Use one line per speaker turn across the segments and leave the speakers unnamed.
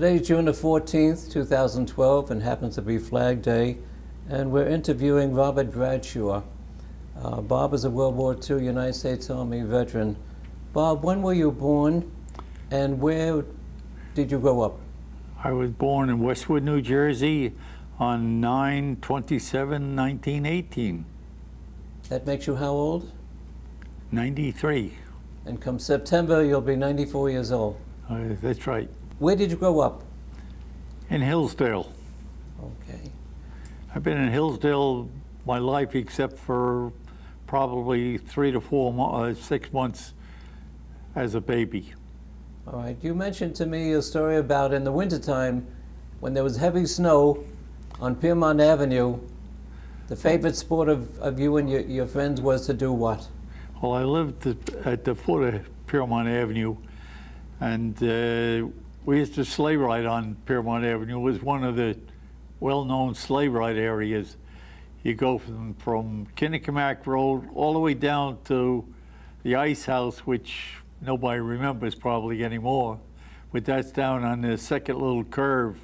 Today's June the 14th, 2012, and happens to be Flag Day, and we're interviewing Robert Bradshaw. Bob is a World War II United States Army veteran. Bob, when were you born, and where did you grow up?
I was born in Westwood, New Jersey on 9/27/1918.
That makes you how old?
93.
And come September, you'll be 94 years old.
That's right.
Where did you grow up?
In Hillsdale.
Okay.
I've been in Hillsdale my life except for probably 6 months as a baby.
All right. You mentioned to me a story about in the wintertime when there was heavy snow on Piermont Avenue. The favorite sport of you and your friends was to do what?
Well, I lived at the foot of Piermont Avenue, and we used to sleigh ride on Piermont Avenue. It was one of the well-known sleigh ride areas. You go from Kinnecamack Road all the way down to the Ice House, which nobody remembers probably anymore, but that's down on the second little curve.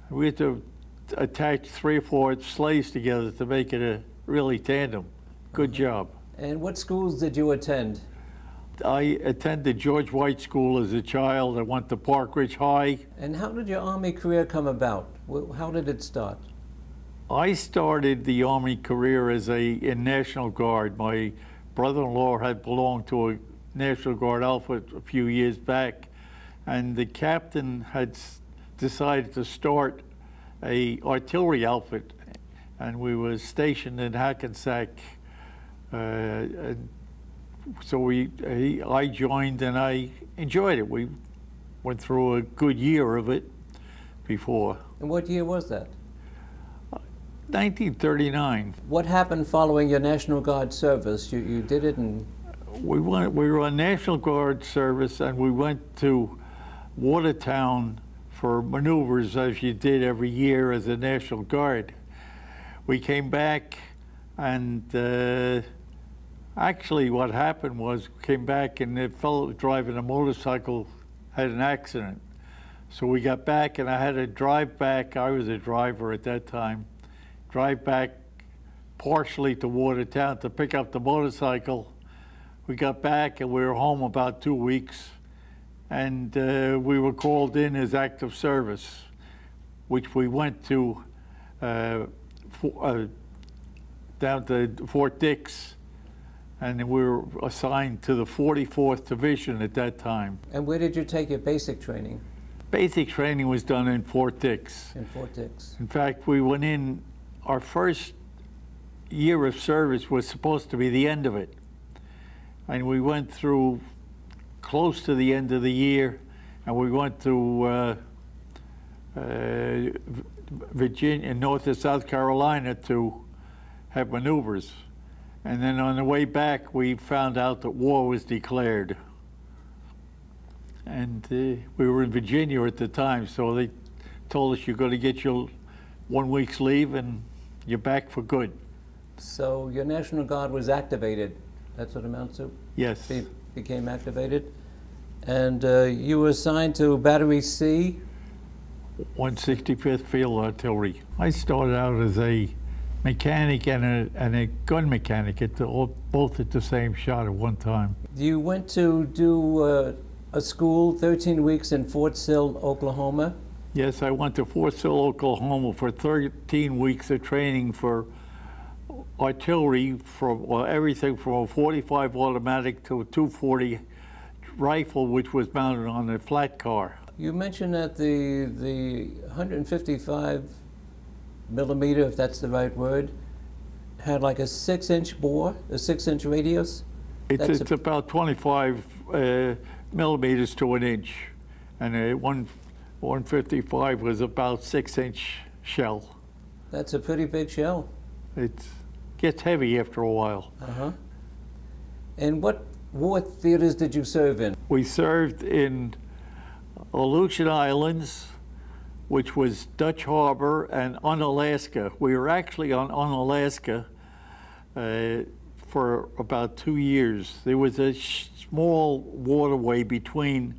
We had to attach 3 or 4 sleighs together to make it a really tandem. Good job.
And what schools did you attend?
I attended George White School as a child. I went to Park Ridge High.
And how did your Army career come about? How did it start?
I started the Army career in National Guard. My brother-in-law had belonged to a National Guard outfit a few years back, and the captain had decided to start a artillery outfit, and we were stationed in Hackensack. So I joined, and I enjoyed it. We went through a good year of it before.
And what year was that?
1939.
What happened following your National Guard service? You did it and...
We were on National Guard service, and we went to Watertown for maneuvers, as you did every year as a National Guard. We came back, and actually what happened was, came back and the fellow driving a motorcycle had an accident. So we got back, and I had to drive back. I was a driver at that time. Drive back partially to Watertown to pick up the motorcycle. We got back, and we were home about 2 weeks, and we were called in as active service, which we went to down to Fort Dix, and we were assigned to the 44th Division at that time.
And where did you take your basic training?
Basic training was done in Fort Dix.
In Fort Dix.
In fact, we went in, our first year of service was supposed to be the end of it. And we went through close to the end of the year, and we went to Virginia, North and South Carolina to have maneuvers. And then on the way back, we found out that war was declared. And we were in Virginia at the time, so they told us you're going to get your 1 week's leave and you're back for good.
So your National Guard was activated. That's what it amounts to?
Yes.
Became activated. And you were assigned to Battery C?
165th Field Artillery. I started out as a mechanic and a gun mechanic, both at the same shot at one time.
You went to do a school, 13 weeks in Fort Sill, Oklahoma?
Yes, I went to Fort Sill, Oklahoma for 13 weeks of training for artillery, everything from a .45 automatic to a .240 rifle, which was mounted on a flat car. You
mentioned that the 155 millimeter, if that's the right word, had like a 6-inch bore, a 6-inch radius?
It's about 25 millimeters to an inch, and a 155 was about 6-inch shell.
That's a pretty big shell.
It gets heavy after a while.
Uh-huh. And what war theaters did you serve in?
We served in Aleutian Islands, which was Dutch Harbor, and Unalaska. We were actually on Unalaska for about 2 years. There was a small waterway between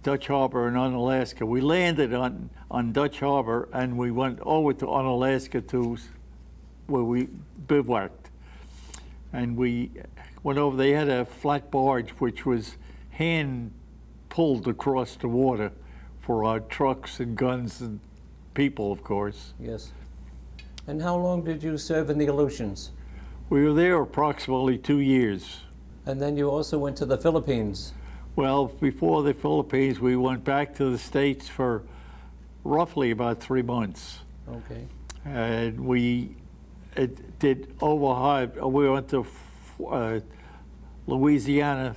Dutch Harbor in Unalaska. We landed on Dutch Harbor, and we went over to Unalaska to where we bivouacked. And we went over, they had a flat barge which was hand pulled across the water for our trucks and guns and people, of course.
Yes. And how long did you serve in the Aleutians?
We were there approximately 2 years.
And then you also went to the Philippines.
Well, before the Philippines, we went back to the States for roughly about 3 months.
Okay.
And we did overhead. We went to Louisiana,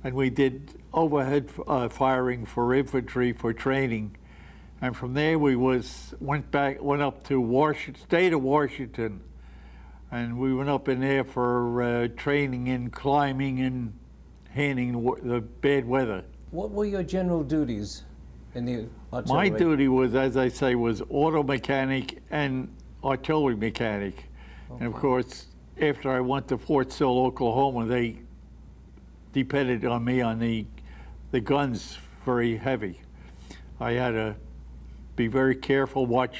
and we did overhead firing for infantry for training. And from there, we went up to Washington, state of Washington, and we went up in there for training in climbing and handling the bad weather.
What were your general duties in the
My
artillery?
duty was, as I say, was auto mechanic and artillery mechanic.
Okay.
And of course, after I went to Fort Sill, Oklahoma, they depended on me on the guns very heavy. I had to be very careful, watch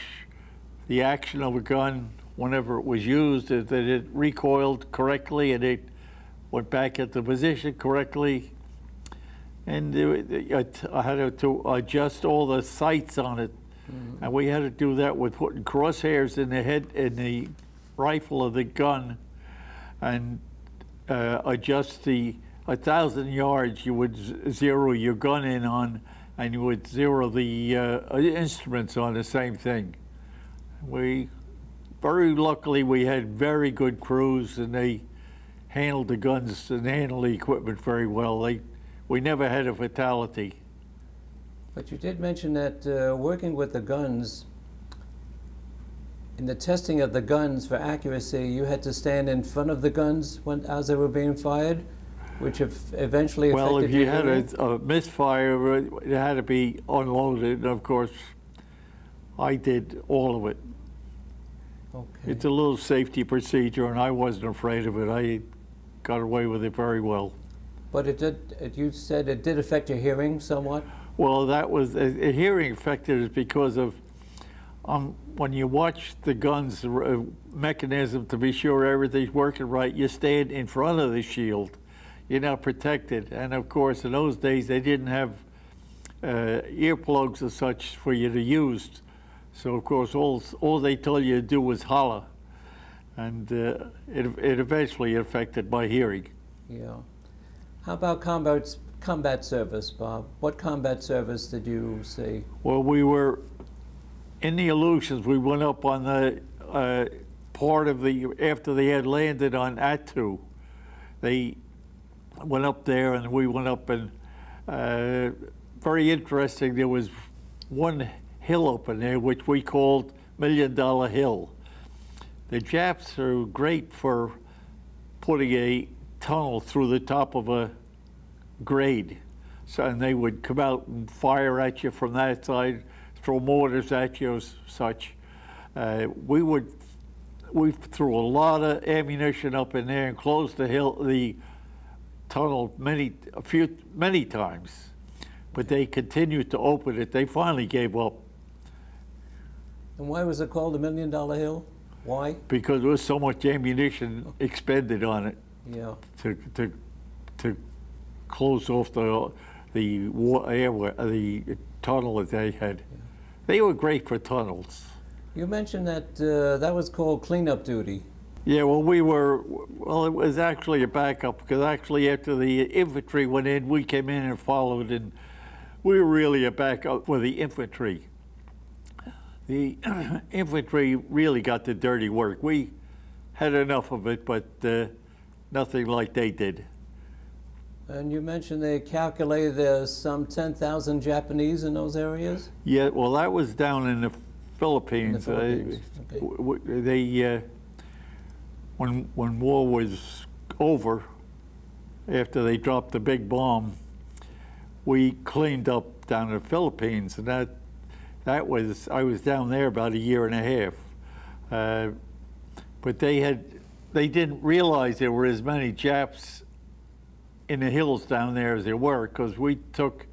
the action of a gun whenever it was used, that it recoiled correctly and it went back into position correctly. And I had to adjust all the sights on it. Mm-hmm. And we had to do that with putting crosshairs in the head, in the rifle of the gun, and adjust the 1,000 yards you would zero your gun in on, and you would zero the instruments on the same thing. Very luckily, we had very good crews, and they handled the guns and handled the equipment very well. We never had a fatality.
But you did mention that working with the guns, in the testing of the guns for accuracy, you had to stand in front of the guns as they were being fired, which eventually affected
Well, if you
your
had
hearing?
a misfire, it had to be unloaded. And of course, I did all of it.
Okay.
It's a little safety procedure, and I wasn't afraid of it. I got away with it very well.
But you said it did affect your hearing somewhat?
Well, that was a hearing affected is because of when you watch the guns mechanism to be sure everything's working right, you stand in front of the shield. You're not protected. And of course, in those days, they didn't have earplugs and such for you to use. So of course, all they told you to do was holler. And it eventually affected my hearing.
Yeah. How about combat service, Bob? What combat service did you see?
Well, we were in the Aleutians. We went up on the part of after they had landed on Attu. They went up there, and we went up, and very interesting. There was one hill up in there which we called $1 Million Hill. The Japs are great for putting a tunnel through the top of a grade. So, and they would come out and fire at you from that side, throw mortars at you, such. We threw a lot of ammunition up in there and closed the tunnel many times. But they continued to open it. They finally gave up.
And why was it called $1 Million Hill? Why?
Because there was so much ammunition expended on it.
Yeah.
To close off the tunnel that they had. Yeah. They were great for tunnels.
You mentioned that that was called cleanup duty.
Yeah, well, it was actually a backup, because actually after the infantry went in, we came in and followed, and we were really a backup for the infantry. The infantry really got the dirty work. We had enough of it, but nothing like they did.
And you mentioned they calculated there's some 10,000 Japanese in those areas?
Yeah, well, that was down in the Philippines.
Okay.
When war was over, after they dropped the big bomb, we cleaned up down in the Philippines, and I was down there about a year and a half. But they didn't realize there were as many Japs in the hills down there as there were, because we took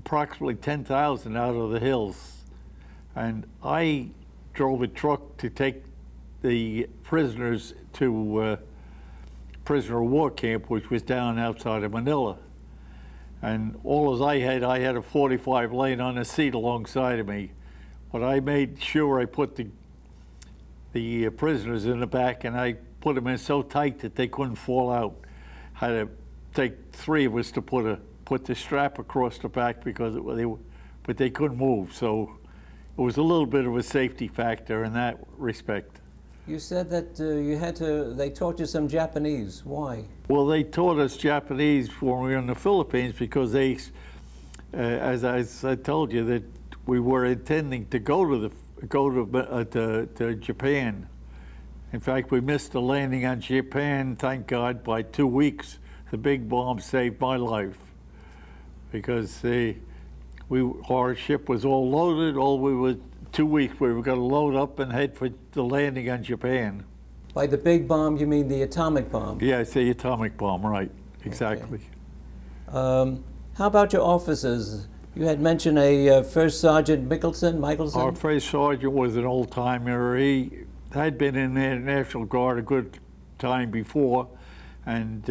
approximately 10,000 out of the hills. And I drove a truck to take the prisoners to prisoner of war camp, which was down outside of Manila. And all as I had a 45 laying on a seat alongside of me. But I made sure I put the prisoners in the back, and I put them in so tight that they couldn't fall out. Had to take 3 of us to put the strap across the back because but they couldn't move. So it was a little bit of a safety factor in that respect.
You said that they taught you some Japanese. Why?
Well, they taught us Japanese when we were in the Philippines because they, as I told you, that we were intending to go to Japan. In fact, we missed the landing on Japan, thank God, by 2 weeks. The big bomb saved my life because our ship was all loaded. 2 weeks we were going to load up and head for the landing on Japan.
By the big bomb, you mean the atomic bomb?
Yeah, it's the atomic bomb, right, exactly.
Okay. How about your officers? You had mentioned a First Sergeant Michelson?
Our first sergeant was an old-timer. He had been in the National Guard a good time before, and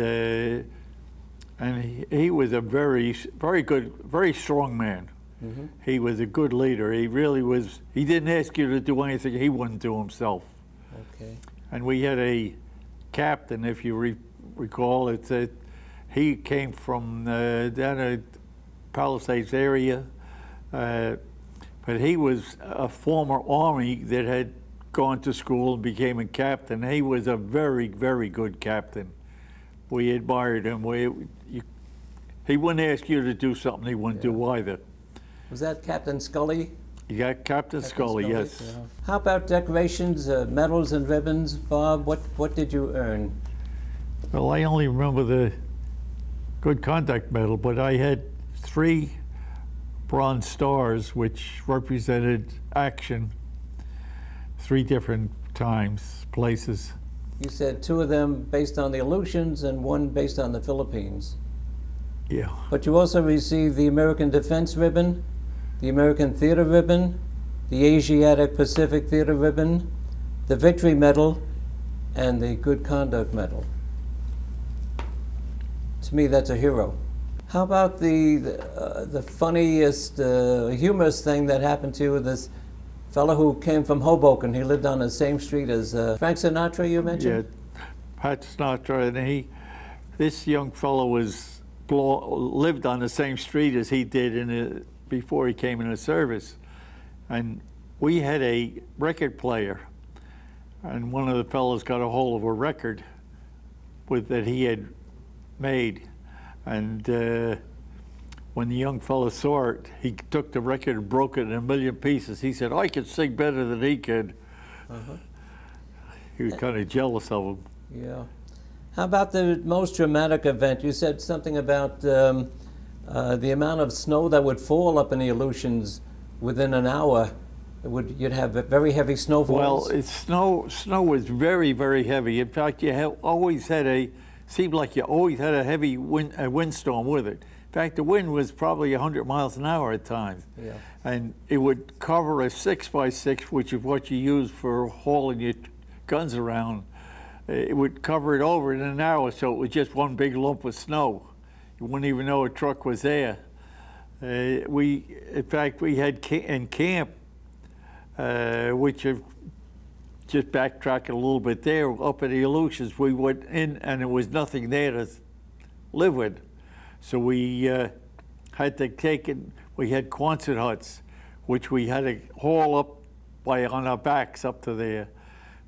he was a very good, very strong man. Mm-hmm. He was a good leader. He really was. He didn't ask you to do anything he wouldn't do himself.
Okay.
And we had a captain, if you recall, he came from down at Palisades area, but he was a former Army that had gone to school and became a captain. He was a very, very good captain. We admired him. He wouldn't ask you to do something he wouldn't do either.
Was that Captain Scully?
You got Captain Scully, yes.
Yeah. How about decorations, medals and ribbons, Bob? What did you earn?
Well, I only remember the Good Conduct Medal, but I had 3 Bronze Stars, which represented action 3 different times, places.
You said 2 of them based on the Aleutians and 1 based on the Philippines.
Yeah.
But you also received the American Defense Ribbon, the American Theater Ribbon, the Asiatic Pacific Theater Ribbon, the Victory Medal, and the Good Conduct Medal. To me, that's a hero. How about the funniest, humorous thing that happened to you? This fellow who came from Hoboken. He lived on the same street as Frank Sinatra, you mentioned?
Yeah, Pat Sinatra, and this young fellow lived on the same street as he did before he came in the service. And we had a record player, and one of the fellows got a hold of a record that he had made. And when the young fellow saw it, he took the record and broke it in a million pieces. He said, I could sing better than he could. He was kind of jealous of him.
Yeah. How about the most dramatic event? You said something about the amount of snow that would fall up in the Aleutians within an hour. You'd have very heavy snowfalls.
Well, snow was very, very heavy. In fact, seemed like you always had a heavy windstorm with it. In fact, the wind was probably 100 miles an hour at times.
Yeah.
And it would cover a 6x6, which is what you use for hauling your guns around. It would cover it over in an hour, so it was just one big lump of snow. You wouldn't even know a truck was there. In fact, we had in camp, which just backtrack a little bit there, up in the Aleutians, we went in and there was nothing there to live with. So we had to we had Quonset huts, which we had to haul up on our backs up to there.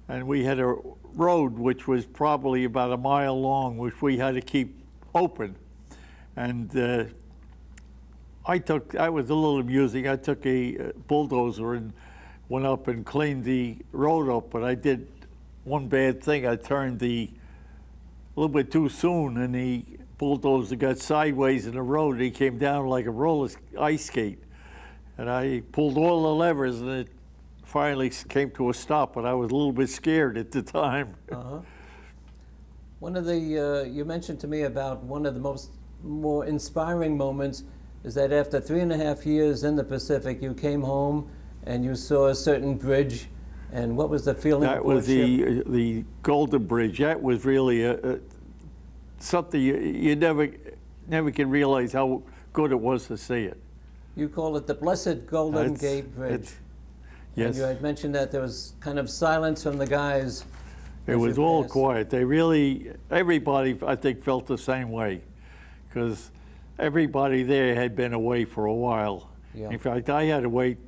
And we had a road which was probably about 1 mile long, which we had to keep open. And that was a little amusing. I took a bulldozer and went up and cleaned the road up, but I did one bad thing. I turned a little bit too soon, and the bulldozer got sideways in the road, and he came down like a roller ice skate. And I pulled all the levers, and it finally came to a stop, but I was a little bit scared at the time.
One of the, you mentioned to me about one of the more inspiring moments is that after 3.5 years in the Pacific, you came home and you saw a certain bridge. And what was the feeling?
That was the Golden Bridge. That was really something you never can realize how good it was to see it.
You call it the Blessed Golden Gate Bridge.
Yes.
And you had mentioned that there was kind of silence from the guys.
It was all quiet. Everybody, I think, felt the same way, because everybody there had been away for a while.
Yeah.
In fact, I had to wait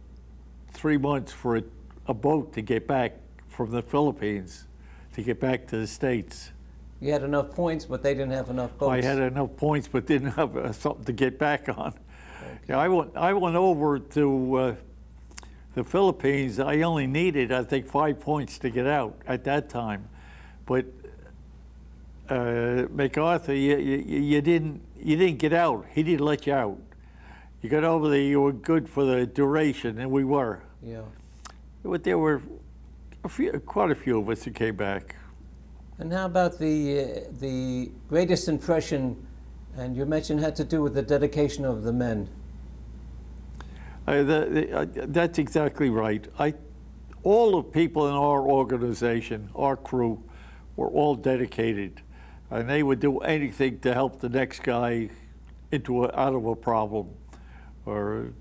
3 months for a boat to get back from the Philippines, to get back to the States.
You had enough points, but they didn't have enough boats.
I had enough points, but didn't have something to get back on.
Okay.
Yeah, I went over to the Philippines. I only needed, I think, 5 points to get out at that time. But MacArthur, you didn't get out. He didn't let you out. You got over there, you were good for the duration, and we were.
Yeah.
But there were quite a few of us who came back.
And how about the greatest impression, and you mentioned had to do with the dedication of the men?
That's exactly right. All the people in our organization, our crew, were all dedicated, and they would do anything to help the next guy out of a problem, or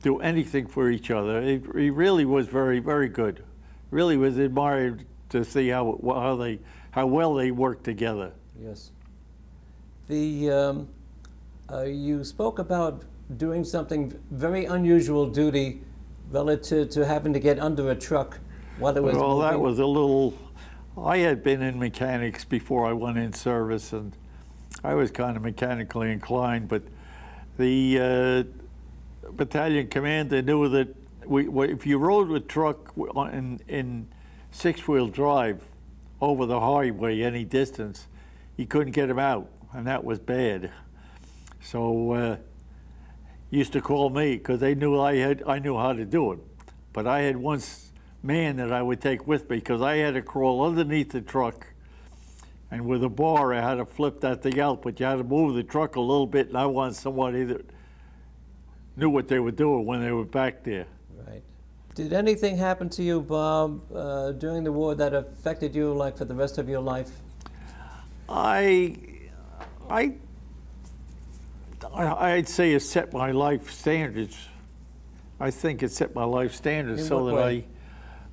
do anything for each other. He really was very, very good. Really was admired to see how well they worked together.
Yes. You spoke about doing something very unusual duty relative to having to get under a truck while it was
well,
moving.
That was a little. I had been in mechanics before I went in service, and I was kind of mechanically inclined, but the battalion commander knew that if you rode a truck in six-wheel drive over the highway any distance, you couldn't get him out, and that was bad. So used to call me, because they knew I knew how to do it. But I had one man that I would take with me, because I had to crawl underneath the truck, and with a bar I had to flip that thing out, but you had to move the truck a little bit, and I wanted somebody that knew what they were doing when they were back there.
Right. Did anything happen to you, Bob, during the war that affected you, like, for the rest of your life?
I'd say it set my life standards. I think it set my life standards so that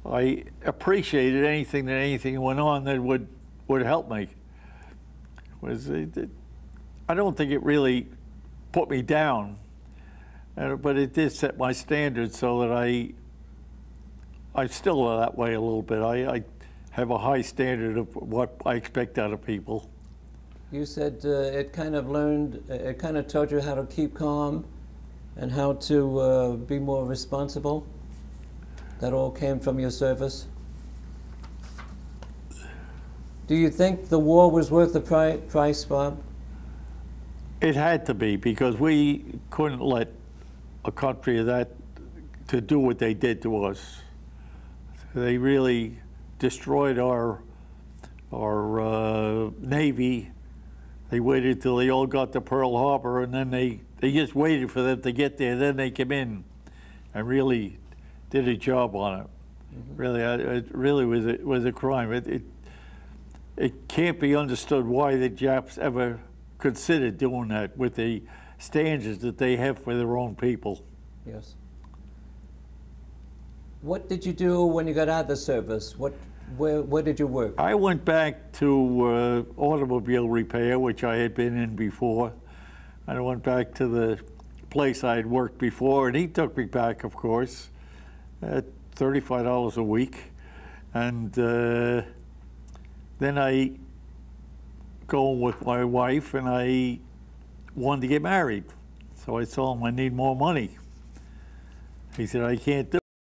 I appreciated anything that went on that would help me. I don't think it really put me down, but it did set my standards so that I still are that way a little bit. I have a high standard of what I expect out of people.
You said it kind of taught you how to keep calm and how to be more responsible. That all came from your service. Do you think the war was worth the price, Bob?
It had to be, because we couldn't let a country of that to do what they did to us. They really destroyed our Navy. They waited till they all got to Pearl Harbor, and then they just waited for them to get there. Then they came in and really did a job on it. Mm-hmm. Really, it really was a crime. It can't be understood why the Japs ever considered doing that with the standards that they have for their own people.
Yes. What did you do when you got out of the service? Where did you work?
I went back to automobile repair, which I had been in before. I went back to the place I had worked before, and he took me back, of course, at $35 a week. And then I go with my wife, and I wanted to get married. So I told him I need more money. He said, I can't do